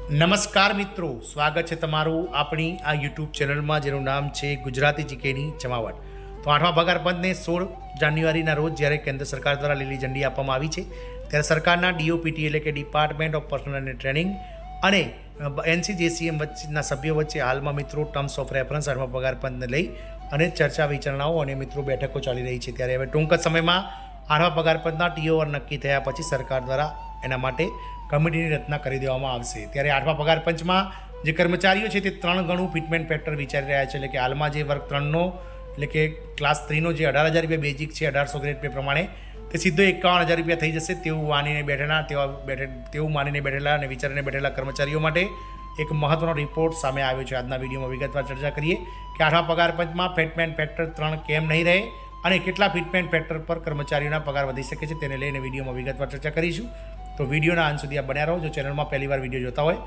નમસ્કાર મિત્રો, સ્વાગત છે તમારું આપણી આ યુટ્યુબ ચેનલમાં જેનું નામ છે ગુજરાતી જીકેની જમાવટ. તો 8મા પગાર પંચને 16 જાન્યુઆરીના રોજ જ્યારે કેન્દ્ર સરકાર દ્વારા લીલી ઝંડી આપવામાં આવી છે ત્યારે સરકારના ડીઓપીટી એટલે કે ડિપાર્ટમેન્ટ ઓફ પર્સનલ અને ટ્રેનિંગ અને એનસીજેસીએમ વચ્ચેના સભ્યો વચ્ચે હાલમાં મિત્રો ટર્મ્સ ઓફ રેફરન્સ 8મા પગાર પંચને લઈ અને ચર્ચા વિચારણાઓ અને મિત્રો બેઠકો ચાલી રહી છે. ત્યારે હવે ટૂંક જ સમયમાં 8મા પગાર પંચના ટીઓઆર નક્કી થયા પછી સરકાર દ્વારા એના માટે કમિટીની રચના કરી દેવામાં આવશે. ત્યારે 8મા પગાર પંચમાં જે કર્મચારીઓ છે તે 3 ગણું ફિટમેન્ટ ફેક્ટર વિચારી રહ્યા છે. એટલે કે હાલમાં જે વર્ગ 3નો એટલે કે ક્લાસ 3નો જે 18,000 રૂપિયા બેઝિક છે 1800 ગ્રેડ પે પ્રમાણે તે સીધો 51,000 રૂપિયા થઈ જશે તેવું માનીને બેઠેલા અને વિચારીને બેઠેલા કર્મચારીઓ માટે એક મહત્વનો રિપોર્ટ સામે આવ્યો છે. આજના વિડીયોમાં વિગતવાર ચર્ચા કરીએ કે 8મા પગાર પંચમાં ફિટમેન્ટ ફેક્ટર 3 કેમ નહીં રહે અને કેટલા ફિટમેન્ટ ફેક્ટર પર કર્મચારીઓના પગાર વધી શકે છે તેને લઈને વિડીયોમાં વિગતવાર ચર્ચા કરીશું. તો વિડીયોના અંત સુધી આ બન્યા રહો. જો ચેનલમાં પહેલીવાર વિડીયો જોતા હોય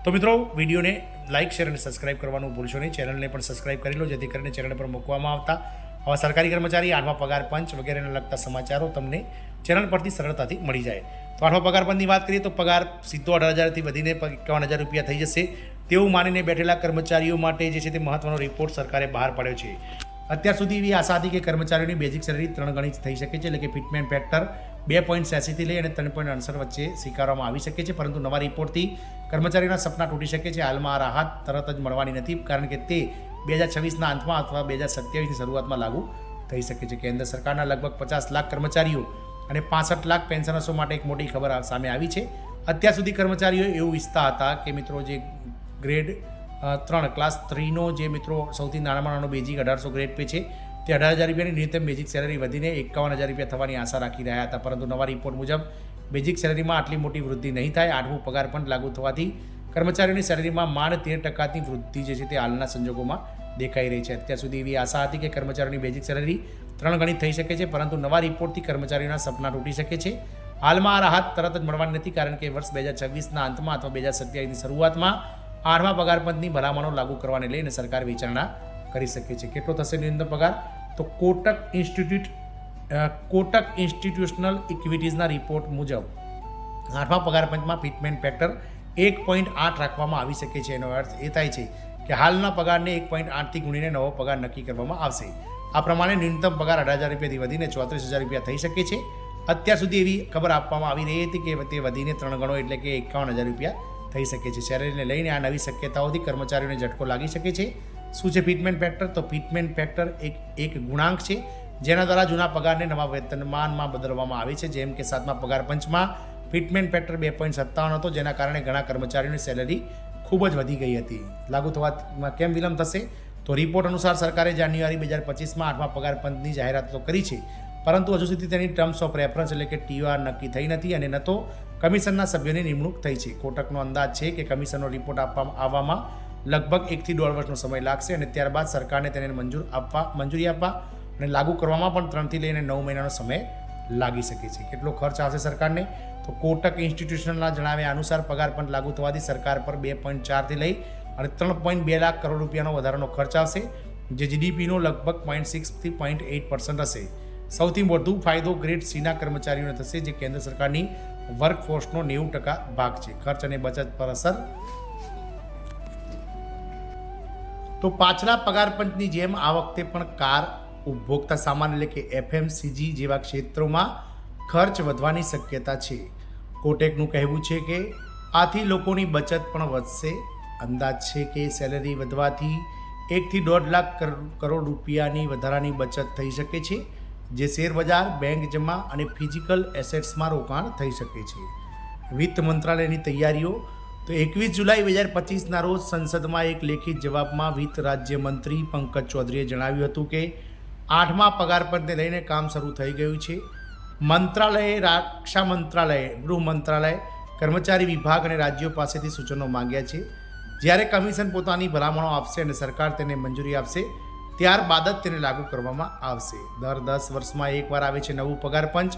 તો મિત્રો વિડીયોને લાઇક, શેર અને સબસ્ક્રાઇબ કરવાનું ભૂલશો નહીં. ચેનલને પણ સબસ્ક્રાઇબ કરી લો જેથી કરીને ચેનલ પર મૂકવામાં આવતા આવા સરકારી કર્મચારી, 8મા પગાર પંચ વગેરેને લગતા સમાચારો તમને ચેનલ પરથી સરળતાથી મળી જાય. તો 8મા પગાર પંચની વાત કરીએ તો પગાર સીધો 18,000થી વધીને 51,000 રૂપિયા થઈ જશે તેવું માનીને બેઠેલા કર્મચારીઓ માટે જે છે તે મહત્વનો રિપોર્ટ સરકારે બહાર પાડ્યો છે. અત્યાર સુધી એવી આશા હતી કે કર્મચારીઓની બેઝિક સેલરી 3 ગણી થઈ શકે છે. એટલે કે ફિટમેન્ટ ફેક્ટર 2.86થી લઈ અને 3.68 વચ્ચે સ્વીકારવામાં આવી શકે છે. પરંતુ નવા રિપોર્ટથી કર્મચારીઓના સપના તૂટી શકે છે. હાલમાં આ રાહત તરત જ મળવાની નથી કારણ કે તે 2026ના અંતમાં અથવા 2027ની શરૂઆતમાં લાગુ થઈ શકે છે. કેન્દ્ર સરકારના લગભગ 50 લાખ કર્મચારીઓ અને 65 લાખ પેન્શનર્સો માટે એક મોટી ખબર સામે આવી છે. અત્યાર સુધી કર્મચારીઓ એવું ઈચ્છતા હતા કે મિત્રો જે ગ્રેડ 3 ક્લાસ 3નો જે મિત્રો સૌથી નાનામાં નાનો બેઝિક 1800 ગ્રેડ પે છે તે 18,000 રૂપિયાની ન્યૂનતમ બેઝિક સેલરી વધીને 51,000 રૂપિયા થવાની આશા રાખી રહ્યા હતા. પરંતુ નવા રિપોર્ટ મુજબ બેઝિક સેલરીમાં આટલી મોટી વૃદ્ધિ નહીં થાય. 8મું પગાર પણ લાગુ થવાથી કર્મચારીઓની સેલરીમાં માંડ 13%ની વૃદ્ધિ જે છે તે હાલના સંજોગોમાં દેખાઈ રહી છે. અત્યાર સુધી એવી આશા હતી કે કર્મચારીઓની બેઝિક સેલરી 3 ગણી થઈ શકે છે પરંતુ નવા રિપોર્ટથી કર્મચારીઓના સપના તૂટી શકે છે. હાલમાં આ રાહત તરત જ મળવાની નથી કારણ કે વર્ષ 2026ના અંતમાં અથવા 2027ની શરૂઆતમાં 8મા પગાર પંચની ભલામણો લાગુ કરવાને લઈને સરકાર વિચારણા કરી શકે છે. કેટલો થશે ન્યૂનતમ પગાર? તો કોટક ઇન્સ્ટિટ્યુશનલ ઇક્વિટીઝના રિપોર્ટ મુજબ 8મા પગાર પંચમાં ફિટમેન્ટ ફેક્ટર 1.8 રાખવામાં આવી શકે છે. એનો અર્થ એ થાય છે કે હાલના પગારને 1.8થી ગુણીને નવો પગાર નક્કી કરવામાં આવશે. આ પ્રમાણે ન્યૂનતમ પગાર 18,000 રૂપિયાથી વધીને 34,000 રૂપિયા થઈ શકે છે. અત્યાર સુધી એવી ખબર આપવામાં આવી રહી હતી કે તે વધીને 3 ગણો એટલે કે 51,000 રૂપિયા થઈ શકે છે. સેલરીને લઈને આ નવી શક્યતાઓથી કર્મચારીઓને ઝટકો લાગી શકે છે. શું છે ફિટમેન્ટ ફેક્ટર? તો ફિટમેન્ટ ફેક્ટર એક ગુણાંક છે જેના દ્વારા જૂના પગારને નવા વેતનમાનમાં બદલવામાં આવે છે. જેમ કે 7મા પગાર પંચમાં ફિટમેન્ટ ફેક્ટર 2.57 હતો જેના કારણે ઘણા કર્મચારીઓની સેલરી ખૂબ જ વધી ગઈ હતી. લાગુ થવામાં કેમ વિલંબ થશે? તો રિપોર્ટ અનુસાર સરકારે જાન્યુઆરી 2025માં 8મા પગાર પંચની જાહેરાત તો કરી છે પરંતુ હજુ સુધી તેની ટર્મ્સ ઓફ રેફરન્સ એટલે કે ટીઓઆર નક્કી થઈ નથી અને ન તો કમિશનના સભ્યોની નિમણૂક થઈ છે. કોટકનો અંદાજ છે કે કમિશનનો રિપોર્ટ આવવામાં લગભગ 1 થી 1.5 વર્ષનો સમય લાગશે અને ત્યારબાદ સરકારને તેને મંજૂરી આપવા અને લાગુ કરવામાં પણ 3 થી લઈને 9 મહિનાનો સમય લાગી શકે છે. કેટલો ખર્ચ આવશે સરકારને? તો કોટક ઇન્સ્ટિટ્યુશનના જણાવ્યા અનુસાર પગાર પણ લાગુ થવાથી સરકાર પર 2.4થી લઈ અને 3.2 લાખ કરોડ રૂપિયાનો વધારાનો ખર્ચ આવશે જે જીડીપીનો લગભગ 0.6થી 0.8% હશે. સૌથી વધુ ફાયદો ગ્રેડ સીના કર્મચારીઓને થશે જે કેન્દ્ર સરકારની વર્કફોર્સનો 90% ભાગ છે. ખર્ચ અને બચત પર અસર. તો પાછલા પગાર પંચની જેમ આ વખતે પણ કાર, ઉપભોક્તા સામાન એટલે કે એફએમસીજી જેવા ક્ષેત્રોમાં ખર્ચ વધવાની શક્યતા છે. કોટેકનું કહેવું છે કે આથી લોકોની બચત પણ વધશે. અંદાજ છે કે સેલરી વધવાથી 1 થી 1.5 લાખ કરોડ રૂપિયાની વધારાની બચત થઈ શકે છે જે શેરબજાર, બેંક જમા અને ફિઝિકલ એસેટ્સમાં રોકાણ થઈ શકે છે. વિત્ત મંત્રાલયની તૈયારીઓ. તો 21 જુલાઈ 2025ના રોજ સંસદમાં એક લેખિત જવાબમાં વિત્ત રાજ્યમંત્રી પંકજ ચૌધરીએ જણાવ્યું હતું કે 8મા પગાર પંચને લઈને કામ શરૂ થઈ ગયું છે. મંત્રાલયે રક્ષા મંત્રાલય, ગૃહ મંત્રાલય, કર્મચારી વિભાગ અને રાજ્યો પાસેથી સૂચનો માંગ્યા છે. જ્યારે કમિશન પોતાની ભલામણો આપશે અને સરકાર તેને મંજૂરી આપશે ત્યારબાદ જ તેને લાગુ કરવામાં આવશે. દર 10 વર્ષમાં એકવાર આવે છે નવું પગાર પંચ.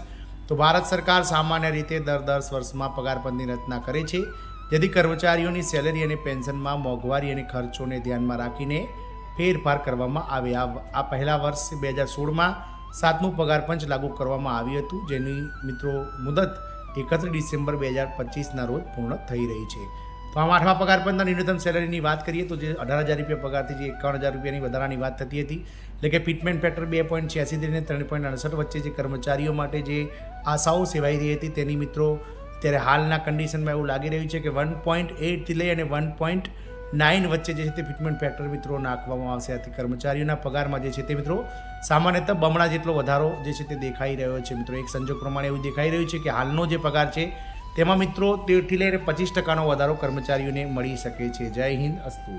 તો ભારત સરકાર સામાન્ય રીતે દર 10 વર્ષમાં પગાર પંચની રચના કરે છે જેથી કર્મચારીઓની સેલરી અને પેન્શનમાં મોંઘવારી અને ખર્ચોને ધ્યાનમાં રાખીને ફેરફાર કરવામાં આવે. આ પહેલા વર્ષ 2016માં 7મું પગાર પંચ લાગુ કરવામાં આવ્યું હતું જેની મિત્રો મુદત 31 ડિસેમ્બર 2025ના રોજ પૂર્ણ થઈ રહી છે. તો આમ 8મા પગાર પંચના ન્યૂનતમ સેલરીની વાત કરીએ તો જે 18,000 રૂપિયા પગારથી જે 51,000 રૂપિયાની વધારાની વાત થતી હતી, એટલે કે ફિટમેન્ટ ફેક્ટર 2.86 થી 3.68 વચ્ચે જે કર્મચારીઓ માટે જે આશાઓ સેવાઈ રહી હતી તેની મિત્રો ત્યારે હાલના કન્ડિશનમાં એવું લાગી રહ્યું છે કે 1.8 થી લઈ અને 1.9 વચ્ચે જે છે તે ફિટમેન્ટ ફેક્ટર મિત્રો નાખવામાં આવશે. આથી કર્મચારીઓના પગારમાં જે છે તે મિત્રો સામાન્યતઃ બમણા જેટલો વધારો જે છે તે દેખાઈ રહ્યો છે. મિત્રો એક સંજોગ પ્રમાણે એવું દેખાઈ રહ્યું છે કે હાલનો જે પગાર છે તેમાં મિત્રો 13 થી લઈને 25% વધારો કર્મચારીઓને મળી શકે છે. જય હિન્દ, અસ્તુ.